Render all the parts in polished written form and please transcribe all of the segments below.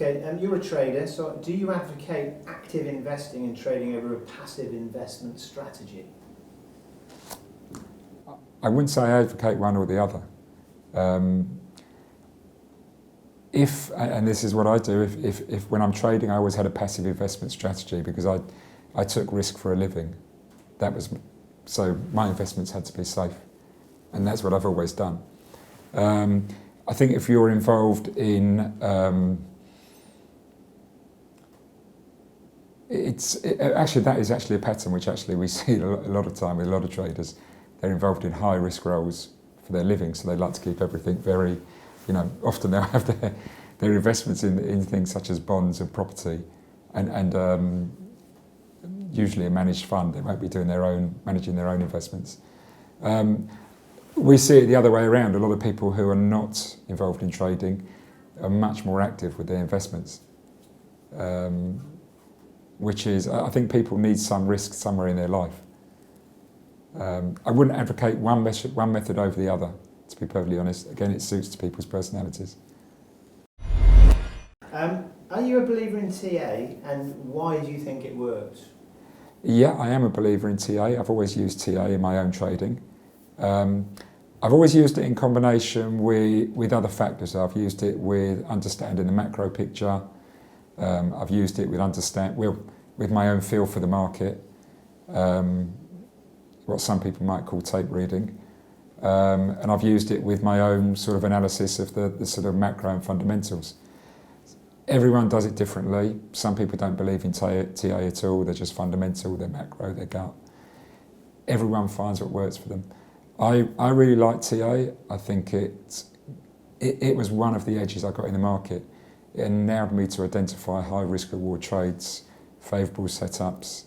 Okay, you're a trader, so do you advocate active investing and trading over a passive investment strategy? I wouldn't say I advocate one or the other. And this is what I do, if when I'm trading, I always had a passive investment strategy because I took risk for a living. So my investments had to be safe, and that's what I've always done. I think if you're involved in, that is actually a pattern which actually we see a lot of time with a lot of traders. They're involved in high risk roles for their living, so they like to keep everything very, often they'll have their investments in things such as bonds and property, and usually a managed fund. They won't be managing their own investments. We see it the other way around. A lot of people who are not involved in trading are much more active with their investments, which is, I think people need some risk somewhere in their life. I wouldn't advocate one method over the other, to be perfectly honest. Again, it suits people's personalities. Are you a believer in TA, and why do you think it works? Yeah, I am a believer in TA. I've always used TA in my own trading. I've always used it in combination with other factors. I've used it with understanding the macro picture. I've used it with my own feel for the market, what some people might call tape reading. And I've used it with my own sort of analysis of the sort of macro and fundamentals. Everyone does it differently. Some people don't believe in TA at all. They're just fundamental, they're macro, they're gut. Everyone finds what works for them. I really like TA. I think it was one of the edges I got in the market. It enabled me to identify high risk reward trades, favourable setups.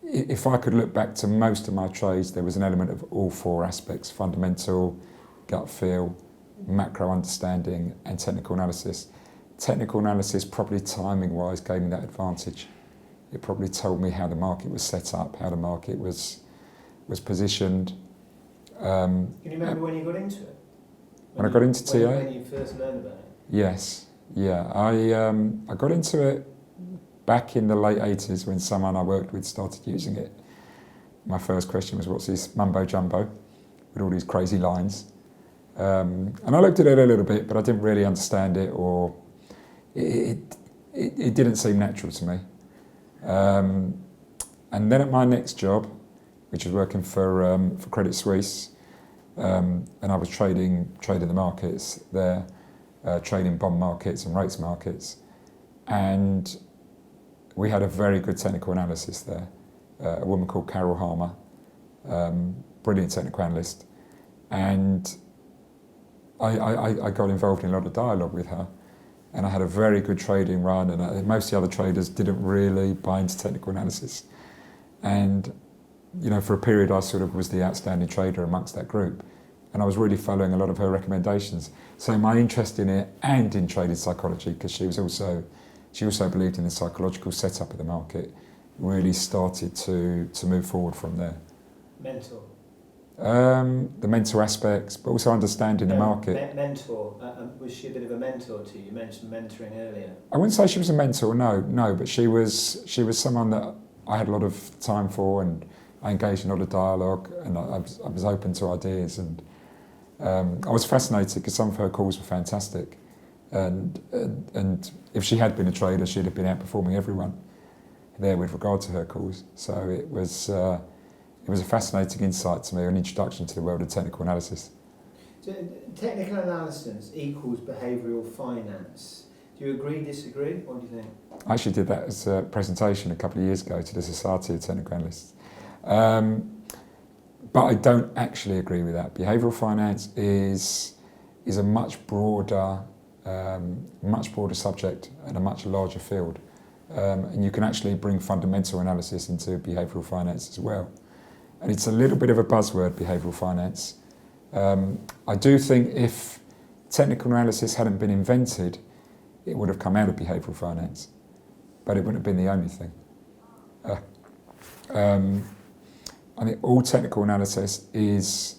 If I could look back to most of my trades, there was an element of all four aspects: fundamental, gut feel, macro understanding and technical analysis. Technical analysis, probably timing-wise, gave me that advantage. It probably told me how the market was set up, how the market was positioned. Can you remember when you got into it? When I got into TA? When you first learned about it? Yes, yeah. I got into it back in the late 80s when someone I worked with started using it. My first question was, what's this mumbo jumbo with all these crazy lines? And I looked at it a little bit, but I didn't really understand it, or it didn't seem natural to me. And then at my next job, which was working for Credit Suisse, and I was trading the markets there, trading bond markets and rates markets, and we had a very good technical analysis there. A woman called Carol Harmer, brilliant technical analyst, and I got involved in a lot of dialogue with her, and I had a very good trading run, and most of the other traders didn't really buy into technical analysis. And for a period I sort of was the outstanding trader amongst that group, and I was really following a lot of her recommendations. So my interest in it and in trading psychology, because she also believed in the psychological setup of the market, really started to move forward from there. Mentor? The mental aspects, but also understanding the market. Mentor, was she a bit of a mentor to you? You mentioned mentoring earlier. I wouldn't say she was a mentor, no, but she was someone that I had a lot of time for, and I engaged in a lot of dialogue, and I was open to ideas, and I was fascinated because some of her calls were fantastic, and if she had been a trader, she'd have been outperforming everyone there with regard to her calls. So it was a fascinating insight to me, an introduction to the world of technical analysis. So technical analysis equals behavioural finance. Do you agree, disagree? What do you think? I actually did that as a presentation a couple of years ago to the Society of Technical Analysts. But I don't actually agree with that. Behavioural finance is a much broader subject and a much larger field. And you can actually bring fundamental analysis into behavioural finance as well. And it's a little bit of a buzzword, behavioural finance. I do think if technical analysis hadn't been invented, it would have come out of behavioural finance, but it wouldn't have been the only thing. I think all technical analysis is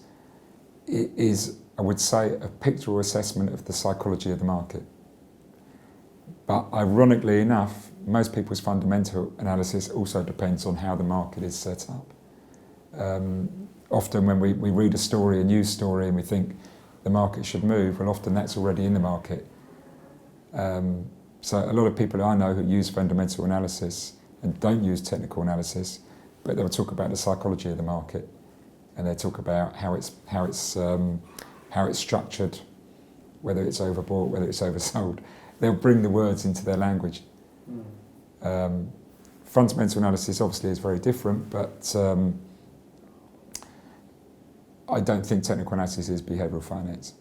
I would say a pictorial assessment of the psychology of the market. But ironically enough, most people's fundamental analysis also depends on how the market is set up. Often when we read a story, a news story, and we think the market should move, well, often that's already in the market. So a lot of people I know who use fundamental analysis and don't use technical analysis, but they'll talk about the psychology of the market, and they talk about how it's structured, whether it's overbought, whether it's oversold. They'll bring the words into their language. Fundamental analysis obviously is very different, but I don't think technical analysis is behavioural finance.